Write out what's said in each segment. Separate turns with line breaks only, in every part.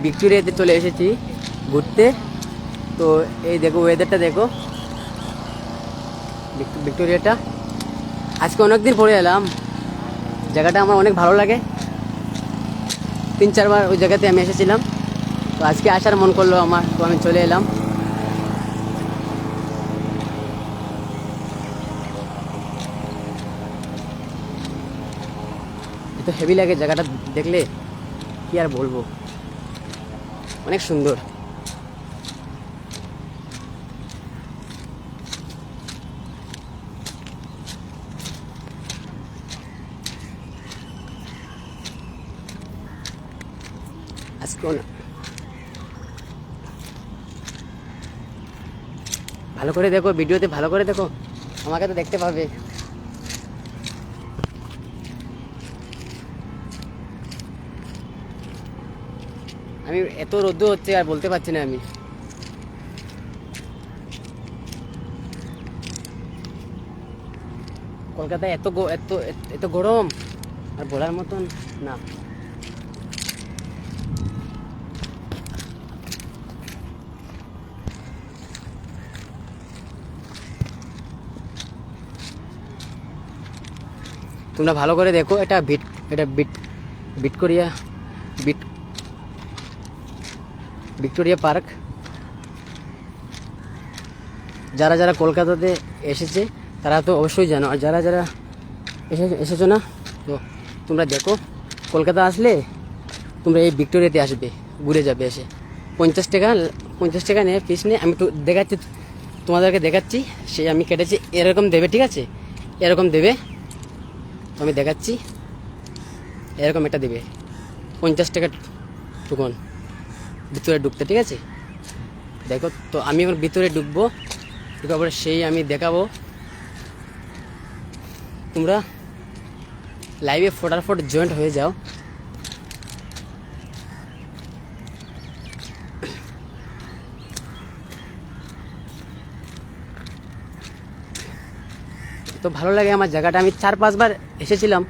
ভিক্টোরিয়াতে চলে এসেছি ঘুরতে। তো এই দেখো ওয়েদারটা দেখো, ভিক্টোরিয়াটা আজকে অনেকদিন পরে এলাম। জায়গাটা আমার অনেক ভালো লাগে, 3-4 বার ওই জায়গাতে আমি এসেছিলাম। তো আজকে আসার মন করলো আমার, তো আমি চলে এলাম। এত হেভি লাগে জায়গাটা দেখলে, কি আর বলবো, অনেক সুন্দর। আজকে ভালো করে দেখো, ভিডিওতে ভালো করে দেখো, আমাকে তো দেখতে পাবে। আমি এত রোদ্দুর হচ্ছে আর বলতে পারছি না আমি। কলকাতায় এত এত গরম আর বলার মতন না। তোমরা ভালো করে দেখো, এটা ভিক্টোরিয়া ভিট ভিক্টোরিয়া পার্ক। যারা যারা কলকাতাতে এসেছে তারা তো অবশ্যই জানো, আর যারা যারা এসেছো না, তো তোমরা দেখো, কলকাতা আসলে তোমরা এই ভিক্টোরিয়াতে আসবে, ঘুরে যাবে এসে। 50 টাকা, 50 টাকা নেয়, ফিস নেই। আমি তো দেখাচ্ছি, তোমাদেরকে দেখাচ্ছি, সেই আমি কেটেছি, এরকম দেবে, ঠিক আছে, এরকম দেবে। তো আমি দেখাচ্ছি, এরকম একটা দেবে, 50 টাকা টুকন ভিতরে ঢুকতে, ঠিক আছে। দেখো, তো আমি এখন ভিতরে ঢুকবো, ঢুকার পরে সেই আমি দেখাবো। তোমরা লাইভে ফটাফট জয়েন্ট হয়ে যাও। তো ভালো লাগে আমার জায়গাটা, আমি 4-5 বার এসেছিলাম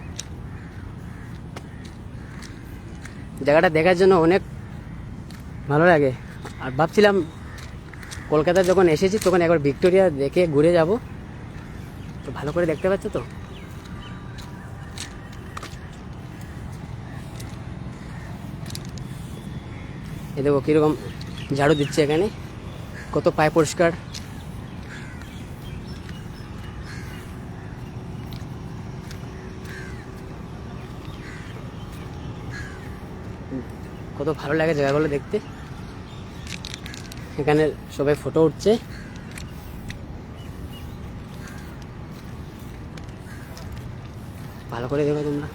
জায়গাটা দেখার জন্য, অনেক ভালো লাগে। আর ভাবছিলাম কলকাতায় যখন এসেছি তখন একবার ভিক্টোরিয়া দেখে ঘুরে যাব। তো ভালো করে দেখতে পাচ্ছ তো, এ দেখো কীরকম ঝাড়ু দিচ্ছে এখানে, কত পায় পরিষ্কার। কত ভালো লাগে জায়গাগুলো দেখতে। এখানে সবাই ফটো উঠছে, ভালো করে দেখো তোমরা।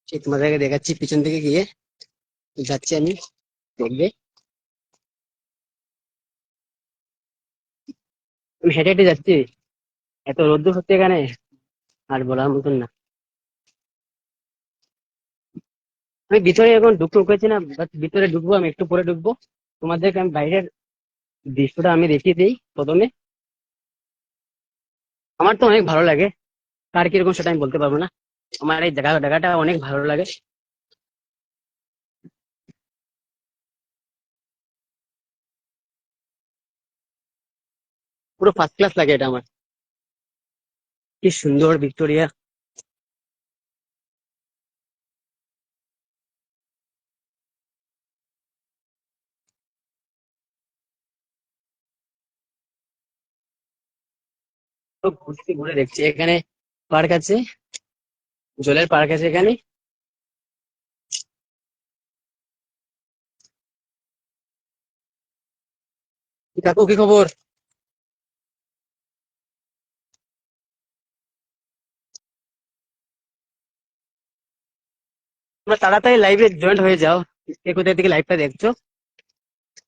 সেই তোমাদেরকে দেখাচ্ছি পিছন থেকে গিয়ে যাচ্ছি আমি, দেখবে। আমি হেঁটে হেঁটে যাচ্ছি, এত রোদ্দুর হচ্ছে এখানে আর বলার মতন না। আমি ভিতরে এখন ঢুকতে ঢুকেছি না, বাট ভিতরে ঢুকবো, আমি একটু পরে ঢুকবো। তোমাদেরকে আমি বাইরের দৃশ্যটা আমি দেখিয়ে দিই প্রথমে। আমার তো অনেক ভালো লাগে, কার কিরকম সেটা আমি বলতে পারবো না। আমার এই জায়গাটা অনেক ভালো লাগে, পুরো ফার্স্ট ক্লাস লাগে এটা আমার। কি সুন্দর ভিক্টোরিয়া। তো ঘুরতে ঘুরে দেখছি এখানে পার্ক আছে, জলের পার্ক আছে এখানে। কাকু কি খবর? তোমরা তাড়াতাড়ি লাইভে জয়েন্ট হয়ে যাও। কে কোথায় থেকে লাইভটা দেখছো?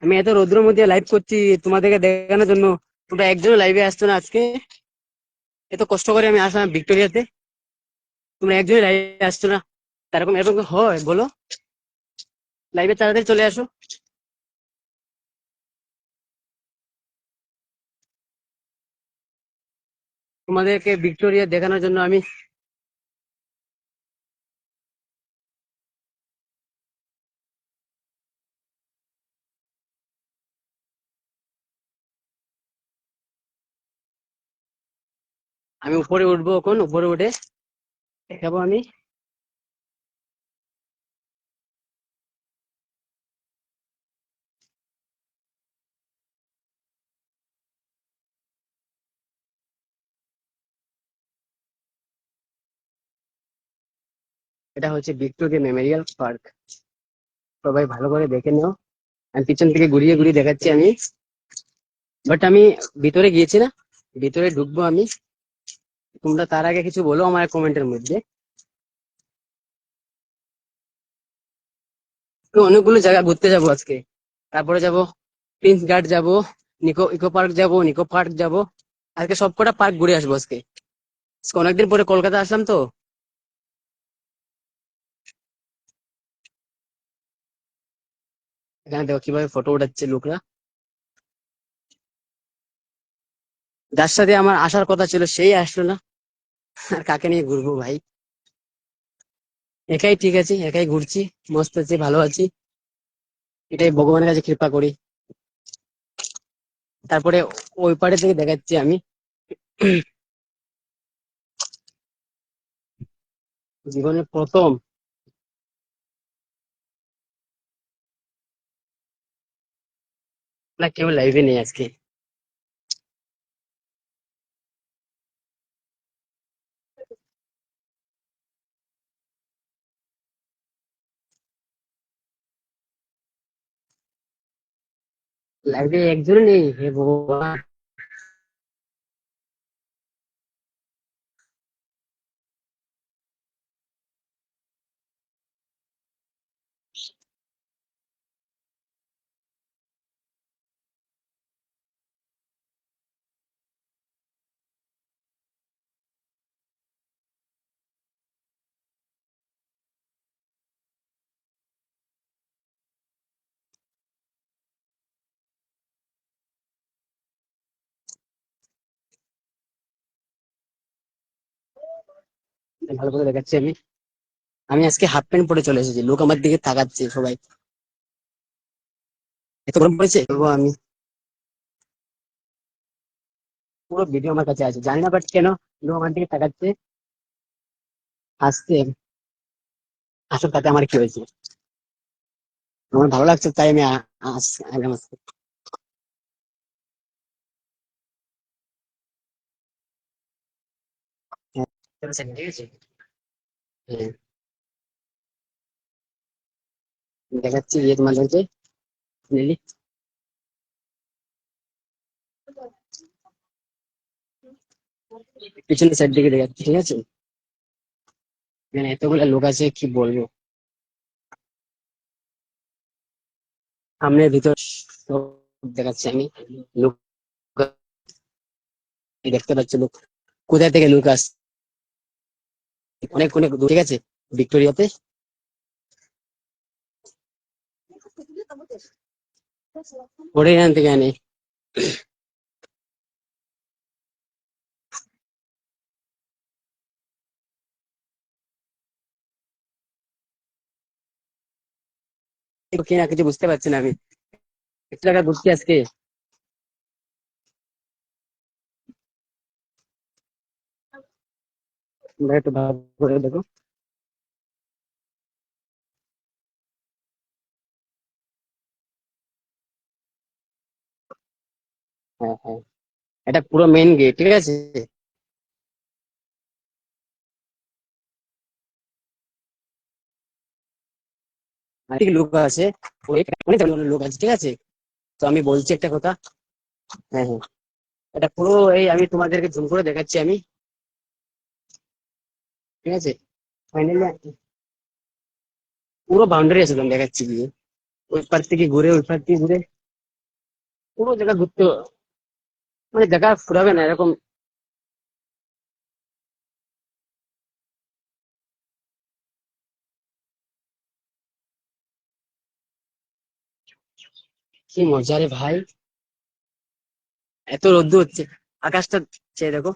আমি এত রৌদ্রের মধ্যে লাইভ করছি তোমাদেরকে দেখানোর জন্য, তোমরা একজনও লাইভে আসছো না আজকে। এত কষ্ট করে আমি আসলাম ভিক্টোরিয়াতে, তোমরা একজনই লাইভে আসছো না। তারকম এরকম হয় বলো? লাইভে তাড়াতাড়ি চলে আসো। তোমাদেরকে ভিক্টোরিয়া দেখানোর জন্য আমি। আমি উপরে উঠবো, এখন উপরে উঠে দেখাবো আমি। এটা হচ্ছে ভিক্টোরিয়া মেমোরিয়াল পার্ক, সবাই ভালো করে দেখে নাও। আমি পিছন থেকে ঘুরিয়ে ঘুরিয়ে দেখাচ্ছি আমি। বাট আমি ভিতরে গিয়েছি না, ভিতরে ঢুকবো আমি। তোমরা তার আগে কিছু বলো আমার কমেন্টের মধ্যে। তো অনেকগুলো জায়গা ঘুরতে যাবো আজকে। তারপরে যাব প্রিন্স ঘাট যাব, ইকো পার্ক যাব, নিকো পার্ক যাব। আজকে সবকটা পার্ক ঘুরে আসবো আজকে। আজকে অনেকদিন পরে কলকাতা আসলাম তো। এখানে দেখো কিভাবে ফটো উঠাচ্ছে লোকরা। যার সাথে আমার আসার কথা ছিল সেই আসলো না, আর কাকে নিয়ে ঘুরবো ভাই। একাই ঠিক আছে, একাই ঘুরছি, মস্ত আছি, ভালো আছি। এটাই ভগবানের কাছে কৃপা করি। তারপরে ওই পাড়ে থেকে দেখাচ্ছি আমি। জীবনের প্রথম না, কেউ লাইভে নেই আজকে। লাইভে একজনও নেই, হে ভগবান। ভালো করে দেখাচ্ছি আমি। আমি আজকে হাফ প্যান্ট পরে চলে এসেছি, লোক আমার দিকে তাকাচ্ছে সবাই। এত গরম পড়েছে বলবো আমি। পুরো ভিডিও আমার কাছে আছে, জানি না বাট কেন লোক আমার দিকে তাকাচ্ছে, হাসছে। আসলে তাতে আমার কি হয়েছে? আমার ভালো লাগছে তাই আমি আগাম আসছি। হ্যাঁ, চলো স্যার, ঠিক আছে। হ্যাঁ, দেখাচ্ছি ইয়ে তোমাদেরকে লিলি। পিছনের সাইড দিকে দেখাচ্ছি, ঠিক আছে। এখানে এতগুলো লোক আছে কি বলবো। সামনের ভিতর সব দেখাচ্ছি আমি। লোক দেখতে পাচ্ছি, লোক কোথা থেকে লোক আসছে, অনেক অনেক দূর, ঠিক আছে, ভিক্টোরিয়াতে। পরে এখান থেকে আনি। কি না কিছু বুঝতে পারছি না আমি। একটু টাকা ঘুরছি আজকে। তোমরা একটু ভালো করে দেখো। হ্যাঁ হ্যাঁ, এটা পুরো মেইন গেট, ঠিক আছে। অনেক লোক আছে, অনেক অনেক ধরনের লোক আছে, ঠিক আছে। তো আমি বলছি একটা কথা। হ্যাঁ হ্যাঁ, এটা পুরো এই আমি তোমাদেরকে জুম করে দেখাচ্ছি আমি, ঠিক আছে। ফাইনালি পুরো বাউন্ডারি আছে, তুমি দেখাচ্ছি গিয়ে ওই পার থেকে ঘুরে ওই পার থেকে ঘুরে পুরো জায়গা ঘুরতে, মানে জায়গা ফুরাবে না এরকম। কি মজা রে ভাই, এত রোদ্দুর হচ্ছে, আকাশটা চেয়ে দেখো।